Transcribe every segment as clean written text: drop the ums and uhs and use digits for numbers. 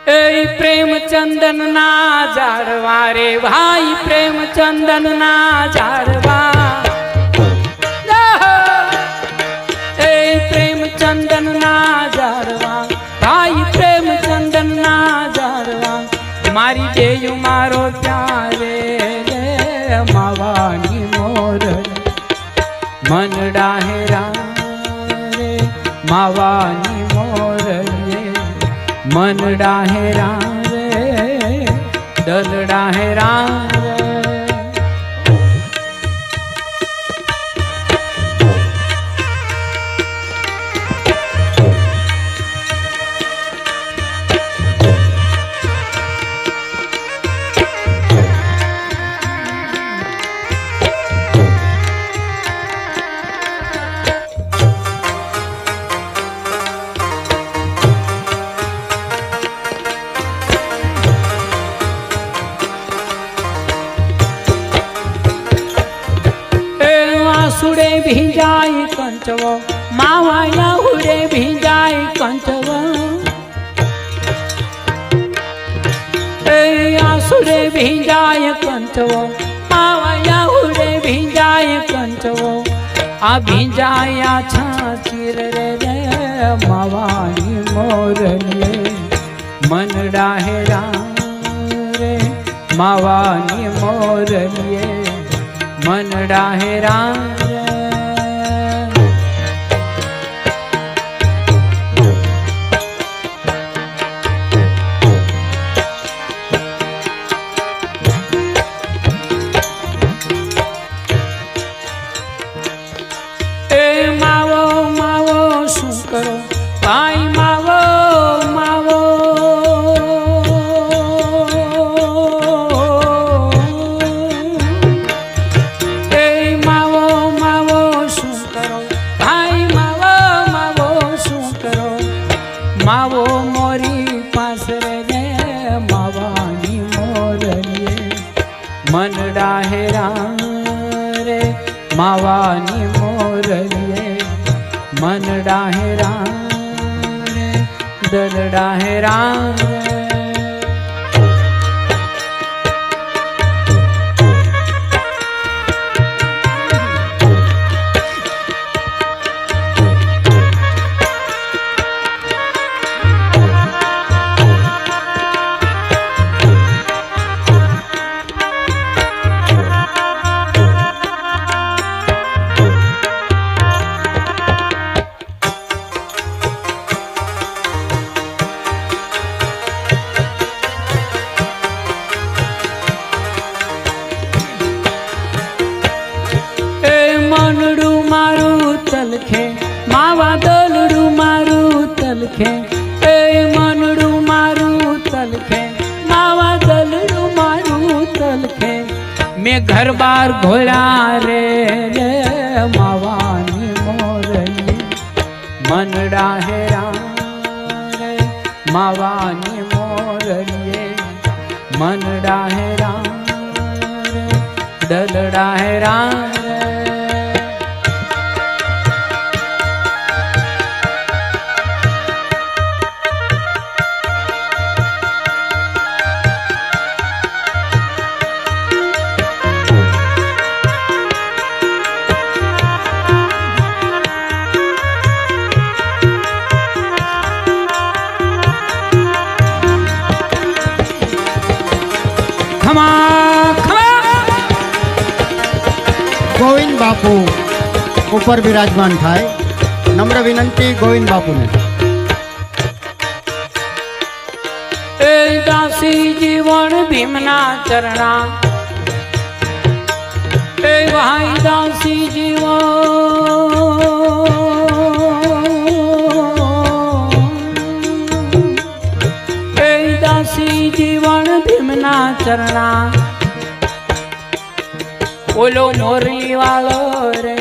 ए प्रेमचंदन ना जाड़वा रे भाई प्रेमचंदन ना जाड़वा ए प्रेमचंदन ना जाड़वा भाई प्रेमचंदन ना जाड़वा मारी जेयु मारो प्यारे रे मावानी मोर मन डाहेरा रे मावानी मोर रे मन डाहेरा रे दल डाहेरा रे सुड़े भिजाई कंचवो मावाया हुड़े भिजाई कंचवो आसुड़े भिजाई कंचवो मावाया हुड़े भिजाई कंचवो आ भिजाया छाचिर रे मावानी मोर रे मन डाहेरा रे मावानी मोर रे मन डाहेरा मावो मोरी पास रे मावानी मोर रे मन डाहेरा रे मावानी मोर रे मन डाहेरा रे दल डाहेरा तलखे मावा दलड़ू मारू तलखे ए मनड़ू मारू तलखे मावा दलड़ू मारू तलखे मैं घर बार घोड़ा रे मावानी मोर मन डाहेरा रे मावानी मोर मन डाहेरा रे दल डाहेरा गोविंद बापू ऊपर विराजमान थाय नम्र विनंती गोविंद बापू ने दासी जीवन भीमना चरणा भाई दासी जीवन दासी जीवन भीमना चरणा ओलो मोरली वालो रे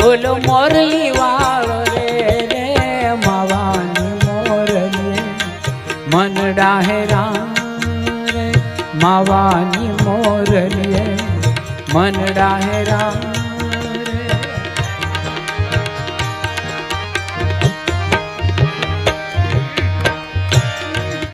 ओलो मोरली वालो रे मावानी मोर रे मन डाहेरा रे मावानी मोर रे मन डाहेरा